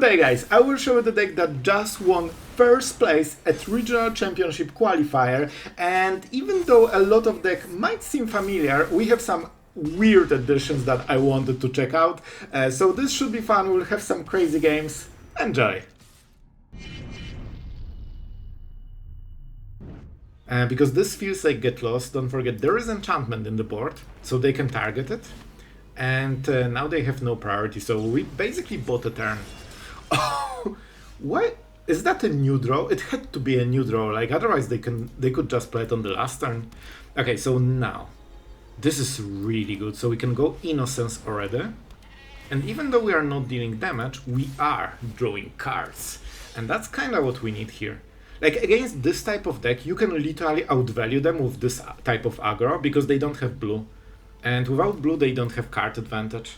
Today, guys, I will show you the deck that just won first place at Regional Championship Qualifier, and even though a lot of deck might seem familiar, we have some weird additions that I wanted to check out, so this should be fun. We'll have some crazy games. Enjoy! Because this feels like Get Lost, don't forget there is enchantment in the board, so they can target it. And now they have no priority, so we basically bought a turn. Oh, what? Is that a new draw? It had to be a new draw, like otherwise they could just play it on the last turn. Okay, so now, this is really good, so we can go Innocence already. And even though we are not dealing damage, we are drawing cards. And that's kind of what we need here. Like, against this type of deck, you can literally outvalue them with this type of aggro, because they don't have blue. And without blue, they don't have card advantage.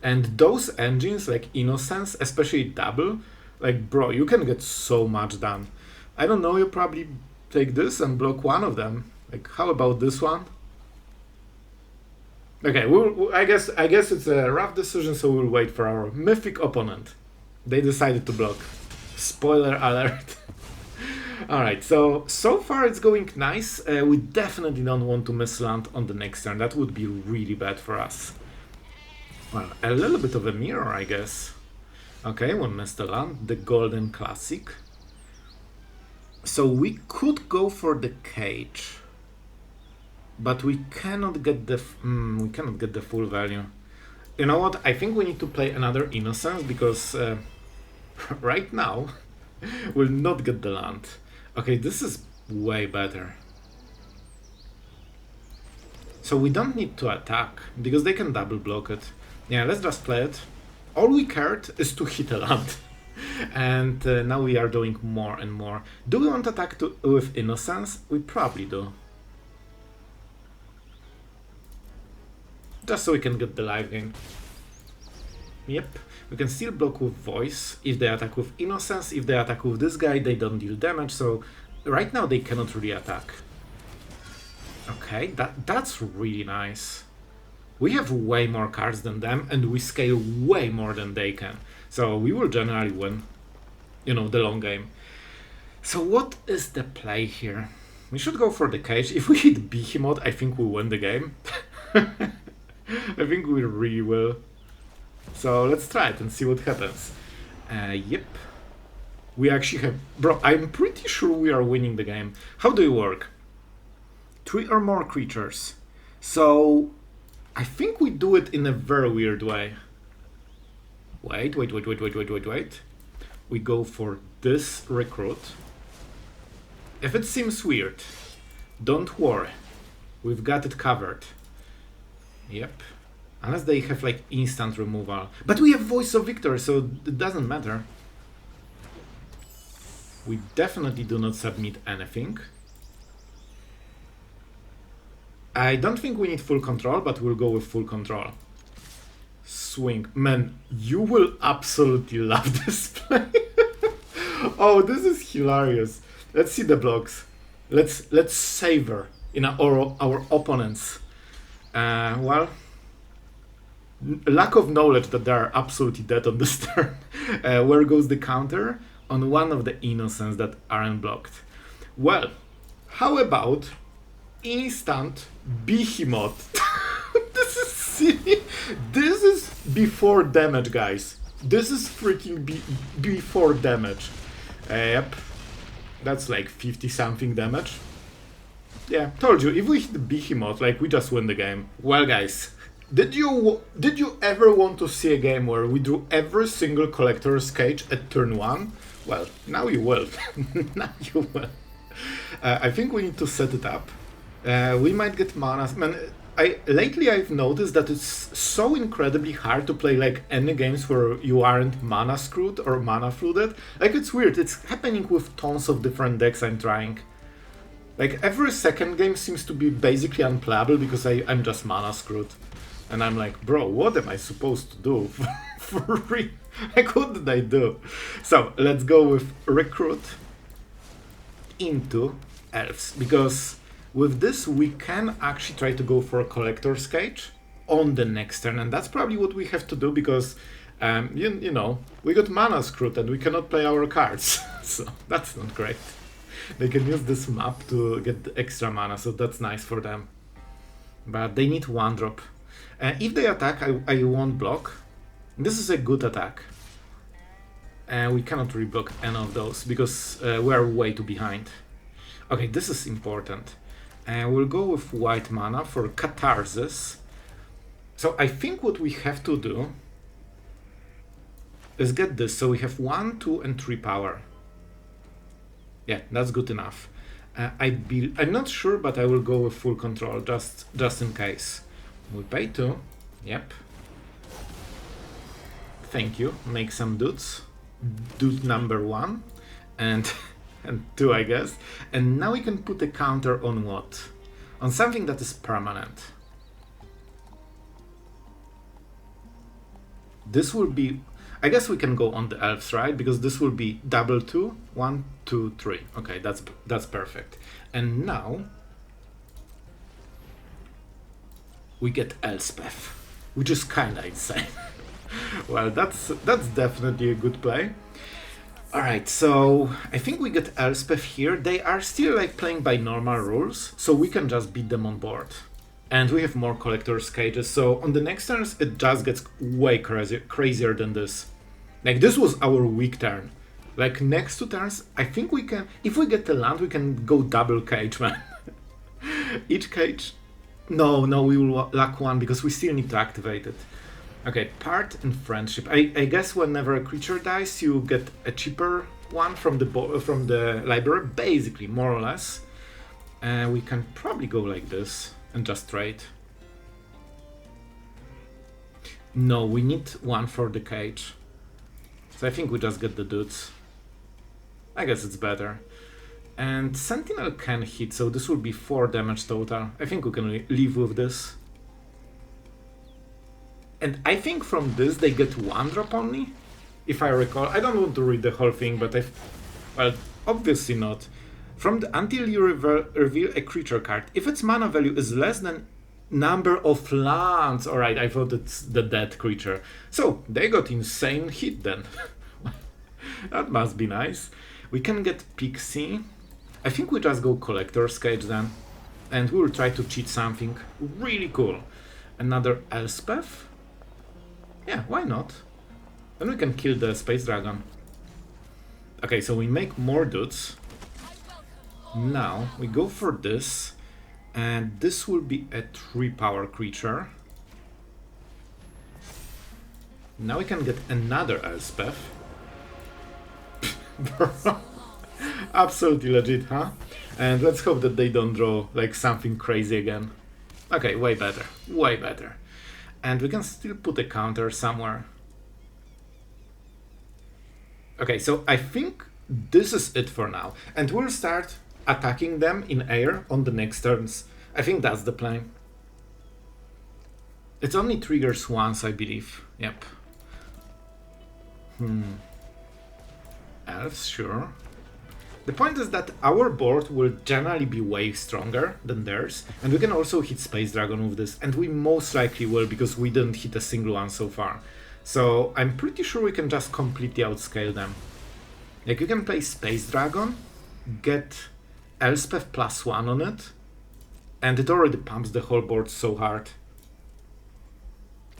And those engines, like Innocence, especially double, like, bro, you can get so much done. I don't know, you probably take this and block one of them. Like, how about this one? Okay, I guess it's a rough decision, so we'll wait for our mythic opponent. They decided to block. Spoiler alert. Alright, so far it's going nice. We definitely don't want to miss land on the next turn. That would be really bad for us. Well, a little bit of a mirror, I guess. Okay, one missed a land, the Golden Classic. So we could go for the cage, but we cannot get the full value. You know what? I think we need to play another Innocence, because right now we'll not get the land. Okay, this is way better. So we don't need to attack, because they can double block it. Yeah, let's just play it. All we cared is to hit a land. And now we are doing more and more. Do we want to attack with Innocence? We probably do. Just so we can get the live gain. Yep. We can still block with Voice if they attack with Innocence. If they attack with this guy, they don't deal damage. So right now they cannot really attack. Okay, that's really nice. We have way more cards than them, and we scale way more than they can. So we will generally win, you know, the long game. So what is the play here? We should go for the cage. If we hit Behemoth, I think we win the game. I think we really will. So let's try it and see what happens. Yep. We actually have... Bro, I'm pretty sure we are winning the game. How do you work? 3 or more creatures. So I think we do it in a very weird way. Wait. We go for this Recruit. If it seems weird, don't worry. We've got it covered. Yep. Unless they have like instant removal. But we have Voice of Victor, so it doesn't matter. We definitely do not submit anything. I don't think we need full control, but we'll go with full control. Swing. Man, you will absolutely love this play. Oh, this is hilarious. Let's see the blocks. Let's savor in our opponents. Well, lack of knowledge that they are absolutely dead on this turn. Where goes the counter? On one of the Innocence that aren't blocked. Well, how about instant Behemoth? This is silly. This is before damage, guys. This is freaking before damage. Yep. That's like 50 something damage. Yeah, told you, if we hit the Behemoth, like, we just win the game. Well, guys, did you ever want to see a game where we drew every single Collector's Cage at turn 1? Well, now you will. Now you will. I think we need to set it up. We might get mana. Man, lately I've noticed that it's so incredibly hard to play like any games where you aren't mana screwed or mana flooded. Like, it's weird. It's happening with tons of different decks I'm trying. Like, every second game seems to be basically unplayable because I'm just mana screwed. And I'm like, bro, what am I supposed to do? For real? Like, what did I do? So, let's go with Recruit into Elves. Because with this, we can actually try to go for a Collector's Cage on the next turn. And that's probably what we have to do, because You know, we got mana screwed and we cannot play our cards, so that's not great. They can use this map to get the extra mana, so that's nice for them. But they need 1-drop. If they attack, I won't block. This is a good attack. We cannot reblock any of those because we are way too behind. Okay, this is important. We'll go with white mana for Catharsis. So I think what we have to do is get this. So we have 1, 2, and 3 power. Yeah, that's good enough. I'm not sure, but I will go with full control just in case. We pay 2. Yep. Thank you. Make some dudes. Dude number 1 and 2, I guess. And now we can put a counter on what? On something that is permanent. This will be... I guess we can go on the elves, right? Because this will be double 2, 1, 2, 3. Okay, that's perfect. And now we get Elspeth, which is kinda insane. Well, that's definitely a good play. Alright, so I think we get Elspeth here. They are still like playing by normal rules, so we can just beat them on board. And we have more collector's cages, so on the next turns it just gets way crazier than this. Like, this was our weak turn. Like, next 2 turns, I think we can... If we get the land, we can go double cage, man. Each cage... No, we will lack 1, because we still need to activate it. Okay, part and friendship. I guess whenever a creature dies, you get a cheaper one from the library, basically, more or less. We can probably go like this and just trade. No, we need 1 for the cage. So I think we just get the dudes. I guess it's better. And Sentinel can hit, so this will be 4 damage total. I think we can live with this. And I think from this they get 1-drop only, if I recall. I don't want to read the whole thing, but well, obviously not. Until you reveal a creature card, if its mana value is less than number of lands. Alright, I thought it's the dead creature. So, they got insane hit then. That must be nice. We can get Pixie. I think we just go Collector's Cage then. And we will try to cheat something really cool. Another Elspeth? Yeah, why not? Then we can kill the Space Dragon. Okay, so we make more dudes. Now, we go for this. And this will be a 3-power creature. Now we can get another Elspeth. Absolutely legit, huh? And let's hope that they don't draw like something crazy again. Okay, way better. Way better. And we can still put a counter somewhere. Okay, so I think this is it for now. And we'll start attacking them in air on the next turns. I think that's the plan. It only triggers once, I believe. Yep. Elves, sure. The point is that our board will generally be way stronger than theirs, and we can also hit Space Dragon with this, and we most likely will because we didn't hit a single one so far. So I'm pretty sure we can just completely outscale them. Like, you can play Space Dragon, get Elspeth +1 on it, and it already pumps the whole board so hard.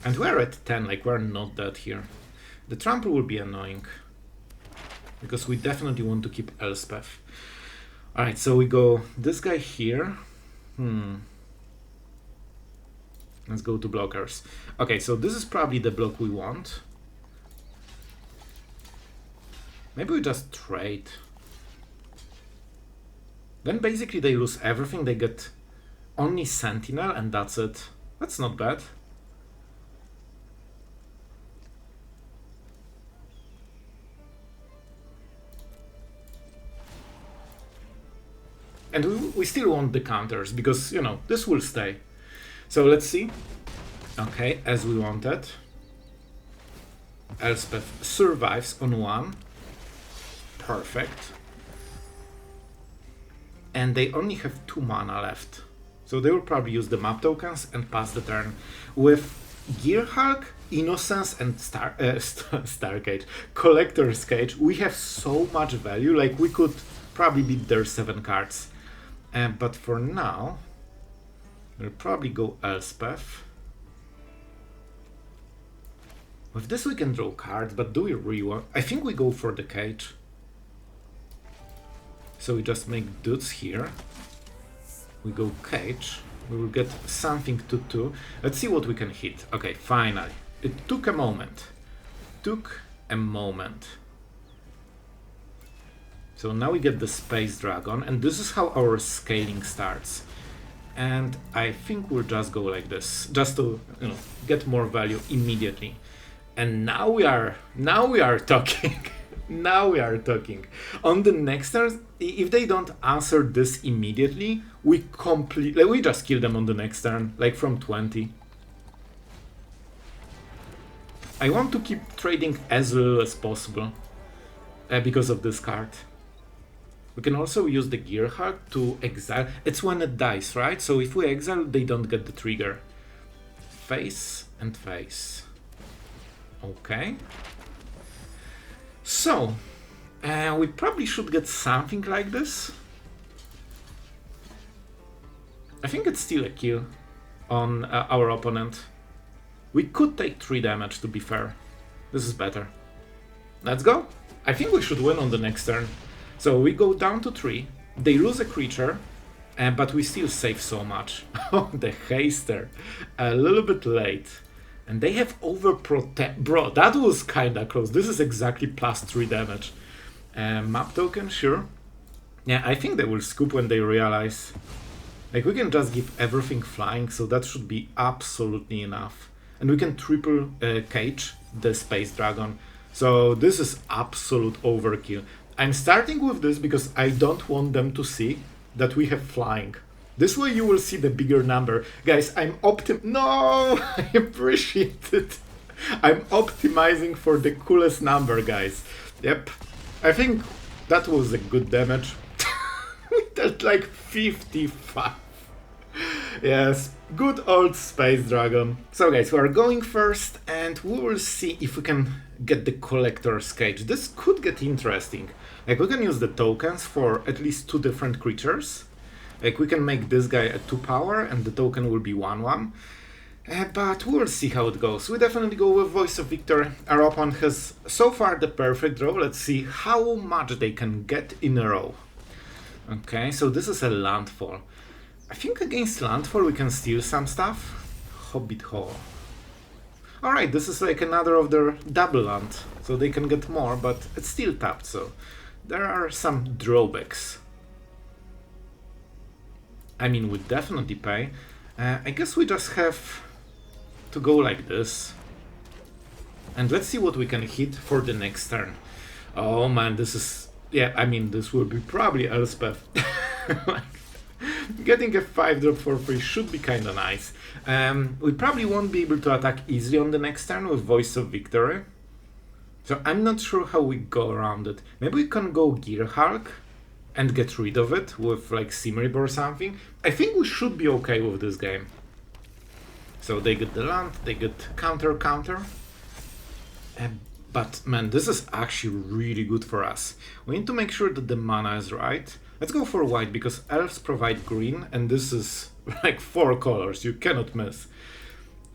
And we're at 10, like, we're not dead here. The trample will be annoying, because we definitely want to keep Elspeth. Alright, so we go this guy here. Let's go to blockers. Okay, so this is probably the block we want. Maybe we just trade. Then basically they lose everything. They get only Sentinel and that's it. That's not bad. And we still want the counters because, you know, this will stay. So let's see. Okay, as we wanted. Elspeth survives on 1. Perfect. And they only have 2 mana left. So they will probably use the map tokens and pass the turn. With Gearhulk, Innocence and Star Cage, Collector's Cage, we have so much value, like we could probably beat their 7 cards. But for now, we'll probably go Elspeth. With this we can draw cards, but do we really want... I think we go for the cage. So we just make dudes here. We go cage. We will get something to 2. Let's see what we can hit. Okay, finally. It took a moment. Took a moment. So now we get the Space Dragon, and this is how our scaling starts. And I think we'll just go like this, just to, you know, get more value immediately. And now we are talking. Now we are talking. On the next turn, if they don't answer this immediately, we just kill them on the next turn, like from 20. I want to keep trading as little as possible because of this card. We can also use the Gearhulk to exile. It's when it dies, right? So if we exile, they don't get the trigger. Face and face. Okay. So, we probably should get something like this. I think it's still a kill on our opponent. We could take 3 damage, to be fair. This is better. Let's go. I think we should win on the next turn. So we go down to 3. They lose a creature, but we still save so much. Oh, the haster. A little bit late. And they have overprotect. Bro, that was kinda close. This is exactly +3 damage. Map token, sure. Yeah, I think they will scoop when they realize. Like, we can just give everything flying, so that should be absolutely enough. And we can triple cage the Space Dragon. So this is absolute overkill. I'm starting with this because I don't want them to see that we have flying. This way you will see the bigger number. Guys, No! I appreciate it. I'm optimizing for the coolest number, guys. Yep. I think that was a good damage. We dealt like 55. Yes, good old Space Dragon. So guys, we are going first and we will see if we can get the Collector's Cage. This could get interesting. Like, we can use the tokens for at least 2 different creatures. Like, we can make this guy a 2 power and the token will be 1/1. But we'll see how it goes. We definitely go with Voice of Victory. Our opponent has so far the perfect draw. Let's see how much they can get in a row. Okay, so this is a landfall. I think against landfall we can steal some stuff. Hobbit Hall. Alright, this is like another of their double land, so they can get more, but it's still tapped, so there are some drawbacks. I mean, we definitely pay. I guess we just have to go like this. And let's see what we can hit for the next turn. Oh man, this is... Yeah, I mean, this will be probably Elspeth. Getting a 5-drop for free should be kinda nice. We probably won't be able to attack easily on the next turn with Voice of Victory. So I'm not sure how we go around it. Maybe we can go Gearhulk and get rid of it with like Simrib or something. I think we should be okay with this game. So they get the land, they get counter. But man, this is actually really good for us. We need to make sure that the mana is right. Let's go for white because elves provide green and this is like 4 colors, you cannot miss.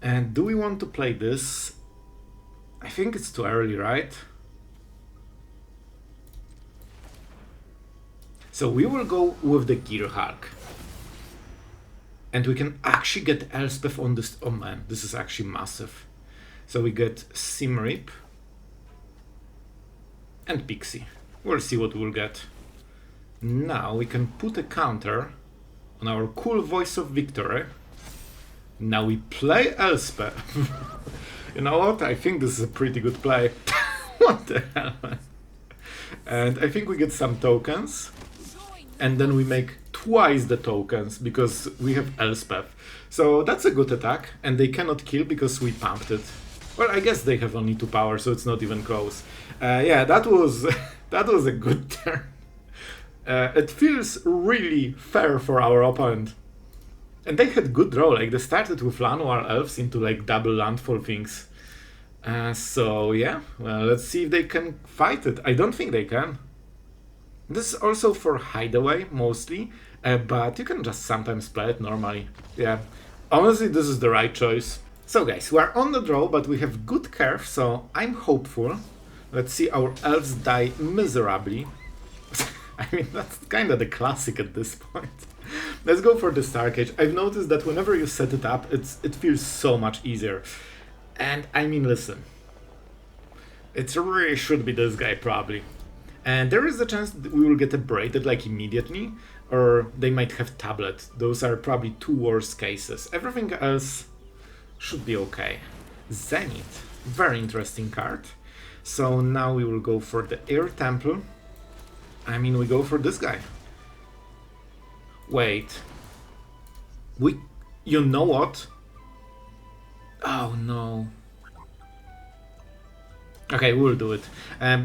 And do we want to play this? I think it's too early, right? So we will go with the Gearhulk. And we can actually get Elspeth on this. Oh man, this is actually massive. So we get Simrib and Pixie. We'll see what we'll get. Now we can put a counter on our cool Voice of Victory. Now we play Elspeth. You know what? I think this is a pretty good play. What the hell, man? And I think we get some tokens. And then we make twice the tokens because we have Elspeth. So that's a good attack. And they cannot kill because we pumped it. Well, I guess they have only 2 power, so it's not even close. Yeah, that was a good turn. It feels really fair for our opponent. And they had good draw, like they started with Llanowar Elves into like double landfall things. So yeah, well, let's see if they can fight it. I don't think they can. This is also for hideaway mostly, but you can just sometimes play it normally. Yeah, honestly, this is the right choice. So guys, we are on the draw, but we have good curve, so I'm hopeful. Let's see our elves die miserably. I mean, that's kind of the classic at this point. Let's go for the Star Cage. I've noticed that whenever you set it up, it feels so much easier. And I mean, listen, it really should be this guy probably. And there is a chance that we will get a braided like immediately, or they might have tablet. Those are probably two worst cases. Everything else should be okay. Zenith, very interesting card. So now we will go for the Air Temple. I mean, we go for this guy. Wait. You know what? Oh no. Okay, we'll do it.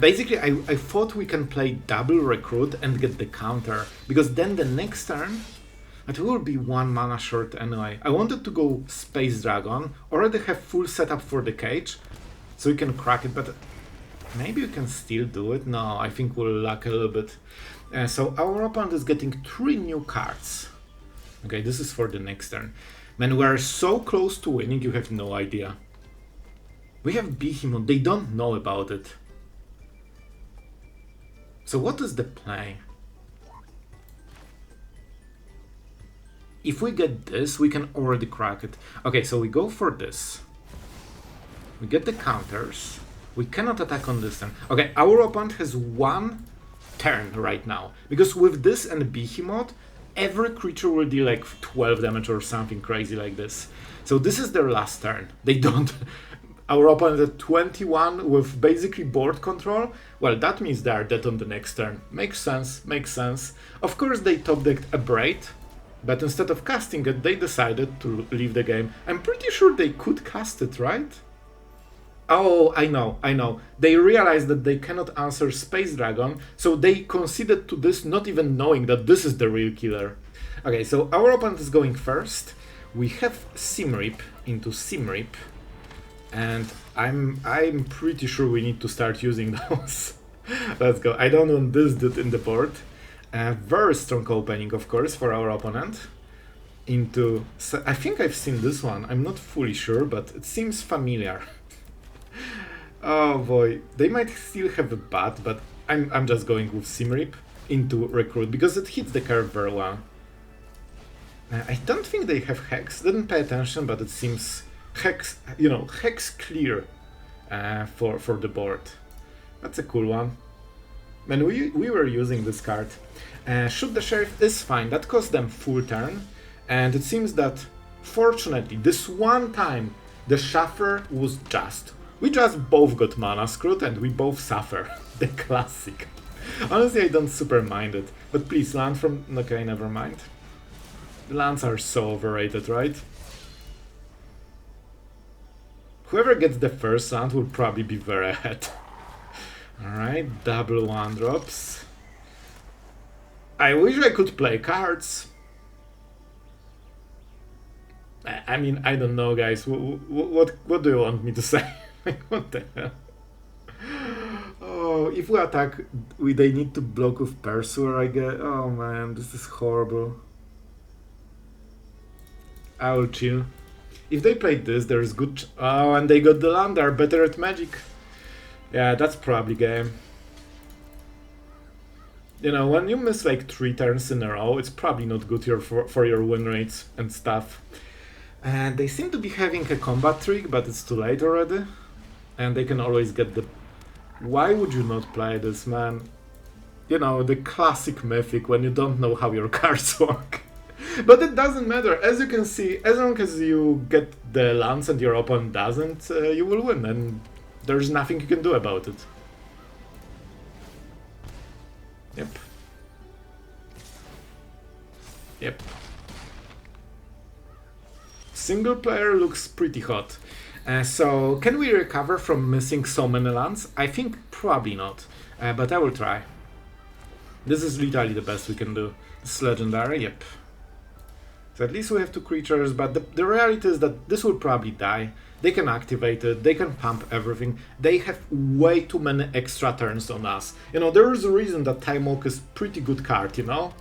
Basically, I thought we can play double recruit and get the counter, because then the next turn, it will be 1 mana short anyway. I wanted to go Space Dragon, already have full setup for the cage, so we can crack it, but maybe we can still do it. No, I think we'll lack a little bit. So our opponent is getting 3 new cards. Okay, this is for the next turn. Man, we are so close to winning, you have no idea. We have Behemoth, they don't know about it. So what is the play? If we get this, we can already crack it. Okay, so we go for this. We get the counters. We cannot attack on this turn. Okay, our opponent has 1 turn right now. Because with this and Behemoth, every creature will deal like 12 damage or something crazy like this. So this is their last turn. They don't... Our opponent at 21 with basically board control. Well, that means they are dead on the next turn. Makes sense, makes sense. Of course they top decked a Braid, but instead of casting it, they decided to leave the game. I'm pretty sure they could cast it, right? Oh, I know. They realized that they cannot answer Space Dragon, so they conceded to this not even knowing that this is the real killer. Okay, so our opponent is going first. We have Simrip into Simrip. And I'm pretty sure we need to start using those. Let's go. I don't want this dude in the board. Very strong opening, of course, for our opponent. Into... I think I've seen this one. I'm not fully sure, but it seems familiar. Oh boy. They might still have a bat, but I'm just going with Simrip into Recruit, because it hits the curve very well. I don't think they have Hex. Didn't pay attention, but it seems... Hex, you know, Hex clear for the board. That's a cool one. Man, we were using this card. Shoot the Sheriff is fine, that cost them full turn. And it seems that, fortunately, this one time, the Shuffler was just. We just both got mana screwed and we both suffer. The classic. Honestly, I don't super mind it. But please, land from... Okay, never mind. The lands are so overrated, right? Whoever gets the first land will probably be very ahead. Alright, double 1-drops. I wish I could play cards. I mean, I don't know, guys. What do you want me to say? What the hell? Oh, if we attack, they need to block with Pursuer, I guess. Oh man, this is horrible. I will chill. If they played this, there's good... Oh, and they got the land, they're better at Magic. Yeah, that's probably game. You know, when you miss like 3 turns in a row, it's probably not good for your win rates and stuff. And they seem to be having a combat trick, but it's too late already. And they can always get the... Why would you not play this, man? You know, the classic mythic when you don't know how your cards work. But it doesn't matter. As you can see, as long as you get the lands and your opponent doesn't, you will win. And there's nothing you can do about it. Yep. Yep. Single player looks pretty hot. So, can we recover from missing so many lands? I think probably not, but I will try. This is literally the best we can do. This is legendary, yep. So at least we have 2 creatures, but the reality is that this will probably die. They can activate it, they can pump everything. They have way too many extra turns on us. You know, there is a reason that Time Walk is pretty good card, you know?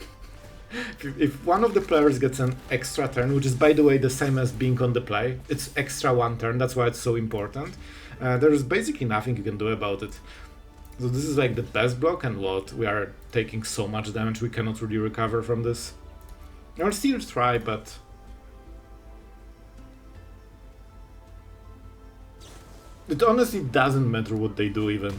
If one of the players gets an extra turn, which is by the way the same as being on the play, it's extra 1 turn, that's why it's so important. There's basically nothing you can do about it. So this is like the best block, and what? We are taking so much damage, we cannot really recover from this. I'll still try, but... it honestly doesn't matter what they do even.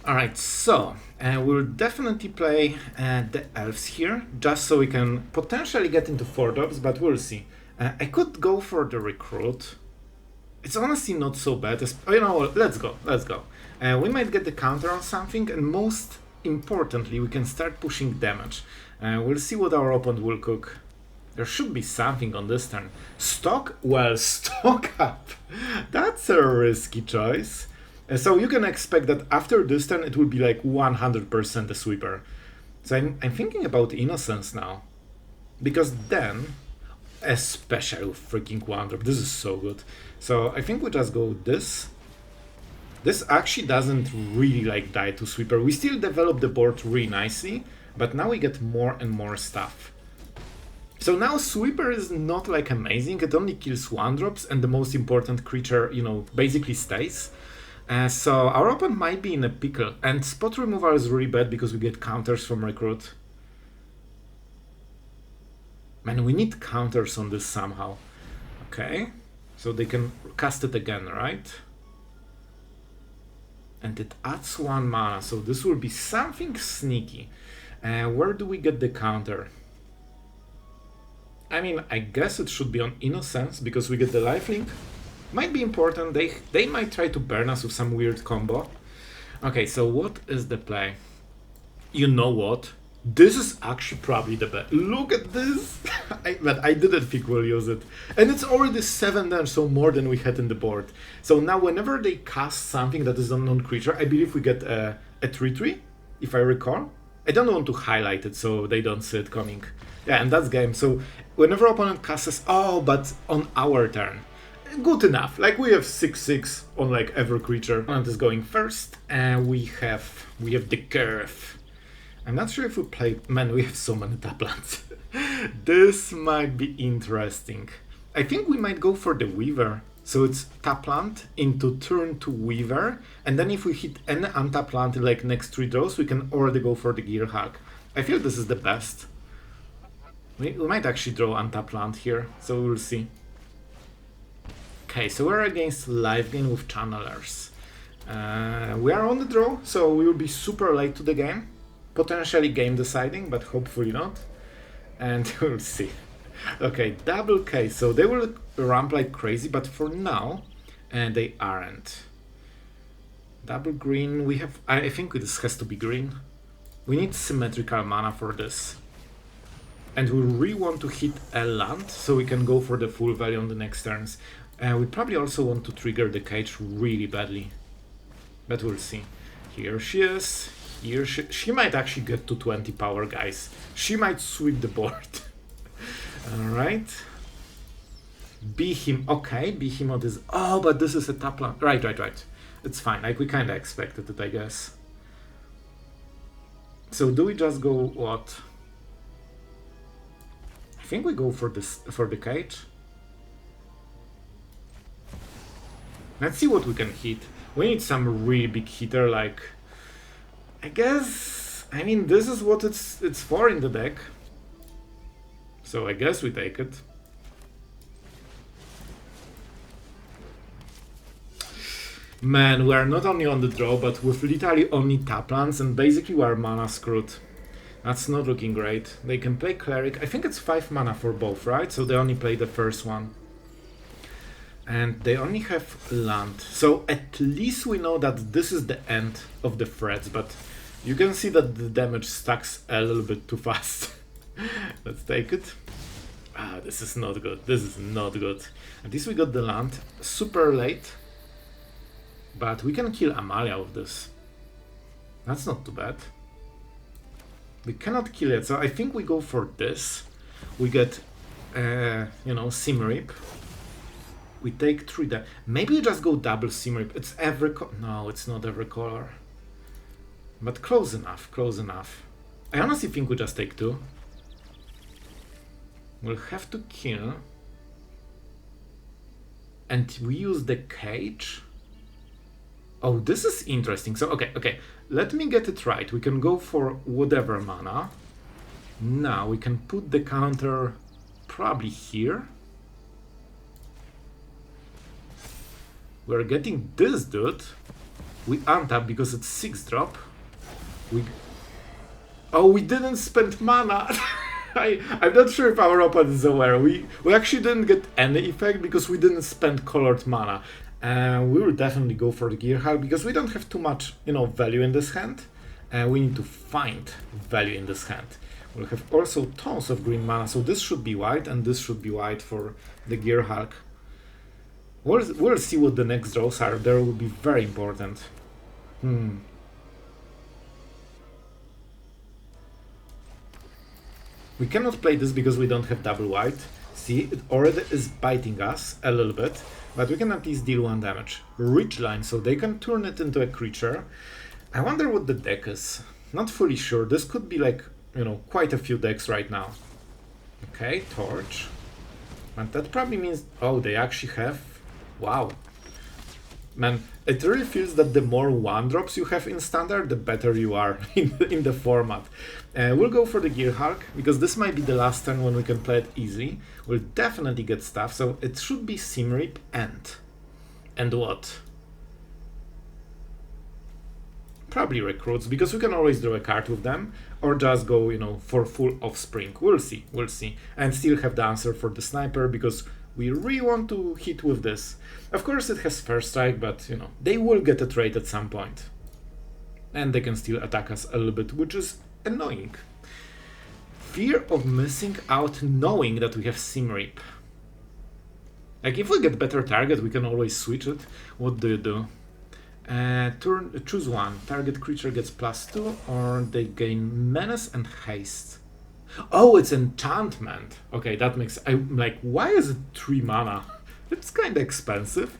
Alright, so we'll definitely play the elves here, just so we can potentially get into 4-drops, but we'll see. I could go for the recruit. It's honestly not so bad. You know what, let's go. We might get the counter on something, and most importantly, we can start pushing damage. We'll see what our opponent will cook. There should be something on this turn. Stock? Well, stock up. That's a risky choice. So you can expect that after this turn it will be like 100% a sweeper. So I'm thinking about Innocence now. Because then, especially with freaking 1-drop, this is so good. So I think we just go this. This actually doesn't really like die to sweeper. We still develop the board really nicely, but now we get more and more stuff. So now sweeper is not like amazing, it only kills 1-drops and the most important creature, you know, basically stays. So our opponent might be in a pickle, and spot removal is really bad because we get counters from recruit. Man, we need counters on this somehow. Okay, so they can cast it again, right? And it adds 1 mana, so this will be something sneaky. Where do we get the counter? I mean, I guess it should be on Innocence, because we get the lifelink. Might be important, they might try to burn us with some weird combo. Okay, so what is the play? You know what? This is actually probably the best. Look at this! But I didn't think we'll use it. And it's already 7 damage, so more than we had in the board. So now whenever they cast something that is an unknown creature, I believe we get a 3/3, if I recall. I don't want to highlight it so they don't see it coming. Yeah, and that's game. So whenever opponent casts, oh, but on our turn. Good enough. Like we have 6/6 on like every creature. Opponent is going first, and we have the curve. I'm not sure if we play. Man, we have so many taplands. This might be interesting. I think we might go for the Weaver. So it's tapland into turn 2 Weaver, and then if we hit any untap land in like next 3 draws, we can already go for the Gearhulk. I feel this is the best. We might actually draw untap land here, so we'll see. Okay, so we're against live game with channelers. We are on the draw, so we will be super late to the game. Potentially game deciding, but hopefully not. And we'll see. Okay, double K, so they will ramp like crazy, but for now, they aren't. Double green, we have, I think this has to be green. We need symmetrical mana for this. And we really want to hit a land, so we can go for the full value on the next turns. We probably also want to trigger the cage really badly. But we'll see. Here she is. Here she might actually get to 20 power, guys. She might sweep the board. Alright. Behemoth. Okay, Behemoth is... Oh, but this is a tap land. Right. It's fine. Like, we kind of expected it, I guess. So do we just go what? I think we go for this, for the cage. Let's see what we can hit. We need some really big hitter, like... I guess... I mean, this is what it's for in the deck. So I guess we take it. Man, we are not only on the draw, but with literally only tap lands, and basically we are mana screwed. That's not looking great. They can play Cleric. I think it's 5 mana for both, right? So they only play the first one. And they only have land. So at least we know that this is the end of the threads, but you can see that the damage stacks a little bit too fast. Let's take it. Ah, this is not good. This is not good. At least we got the land super late. But we can kill Amalia with this. That's not too bad. We cannot kill it, so I think we go for this. We get you know, Simrip. We take 3 damage. Maybe we just go double Simrip. It's every no, it's not every color. But close enough, close enough. I honestly think we just take 2. We'll have to kill. And we use the cage. Oh, this is interesting. So, okay. Let me get it right. We can go for whatever mana. Now we can put the counter probably here. We're getting this dude. We untap because it's 6-drop. Oh, we didn't spend mana. I'm not sure if our opponent is aware. We actually didn't get any effect because we didn't spend colored mana. We will definitely go for the Gearhulk because we don't have too much, you know, value in this hand. We need to find value in this hand. We'll have also tons of green mana, so this should be white and this should be white for the Gearhulk. We'll see what the next draws are. They will be very important. We cannot play this because we don't have double white. See, it already is biting us a little bit, but we can at least deal 1 damage. Ridgeline, so they can turn it into a creature. I wonder what the deck is. Not fully sure. This could be like, you know, quite a few decks right now. Okay, Torch. And that probably means, oh, they actually have, wow. Man, it really feels that the more 1-drops you have in Standard, the better you are in the format. We'll go for the Gearhulk, because this might be the last turn when we can play it easily. We'll definitely get stuff, so it should be Simrip and what? Probably Recruits, because we can always draw a card with them, or just go, you know, for full Offspring. We'll see. And still have the answer for the Sniper, because we really want to hit with this. Of course it has First Strike, but, you know, they will get a trade at some point. And they can still attack us a little bit, which is annoying. Fear of missing out knowing that we have Simrip. Like, if we get better target, we can always switch it. What do you do? Choose one. Target creature gets +2, or they gain Menace and Haste. Oh, it's enchantment. Okay, that makes... I'm like, why is it 3 mana? It's kind of expensive.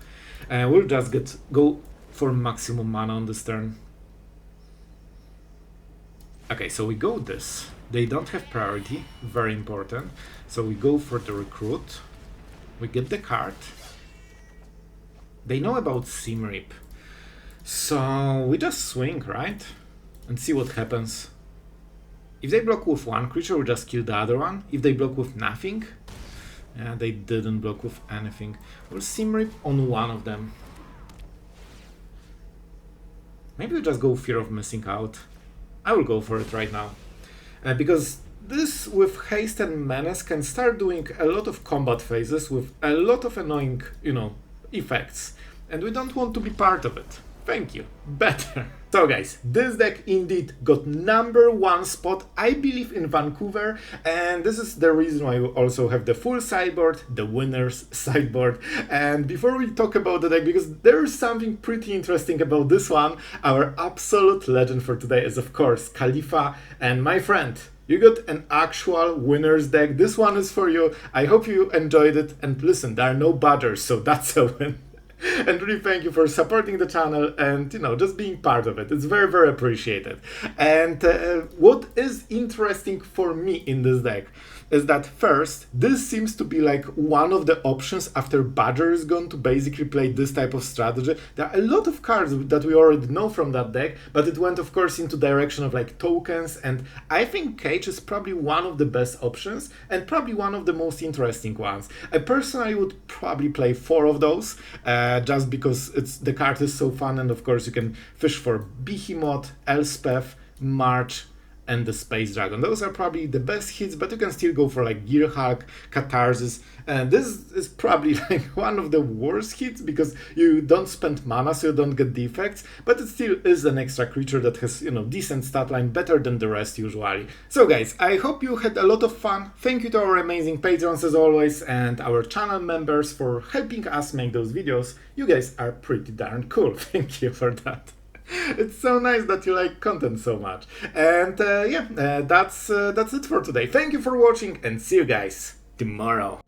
We'll just go for maximum mana on this turn. Okay, so we go this. They don't have priority, very important. So we go for the Recruit. We get the card. They know about Simrip. So we just swing, right? And see what happens. If they block with 1 creature, we just kill the other one. If they block with nothing, yeah, they didn't block with anything. We'll Simrip on one of them. Maybe we just go Fear of Missing Out. I will go for it right now. Because this with Haste and Menace can start doing a lot of combat phases with a lot of annoying, you know, effects. And we don't want to be part of it. Thank you. Better. So guys, this deck indeed got #1 spot, I believe, in Vancouver, and this is the reason why we also have the full sideboard, the winner's sideboard. And before we talk about the deck, because there is something pretty interesting about this one, our absolute legend for today is of course Khalifa, and my friend, you got an actual winner's deck. This one is for you. I hope you enjoyed it, and listen, there are no butters, so that's a win. And really thank you for supporting the channel and, you know, just being part of it. It's very, very appreciated. And what is interesting for me in this deck is that first, this seems to be like one of the options after Badger is gone to basically play this type of strategy. There are a lot of cards that we already know from that deck, but it went of course into direction of like tokens, and I think Cage is probably one of the best options and probably one of the most interesting ones. I personally would probably play 4 of those, just because the card is so fun, and of course you can fish for Behemoth, Elspeth, March, and the Space Dragon. Those are probably the best hits, but you can still go for like Gearhulk, Catharsis, and this is probably like one of the worst hits because you don't spend mana, so you don't get the effects, but it still is an extra creature that has, you know, decent stat line, better than the rest usually. So guys, I hope you had a lot of fun. Thank you to our amazing patrons as always, and our channel members for helping us make those videos. You guys are pretty darn cool. Thank you for that. It's so nice that you like content so much. And that's it for today. Thank you for watching, and see you guys tomorrow.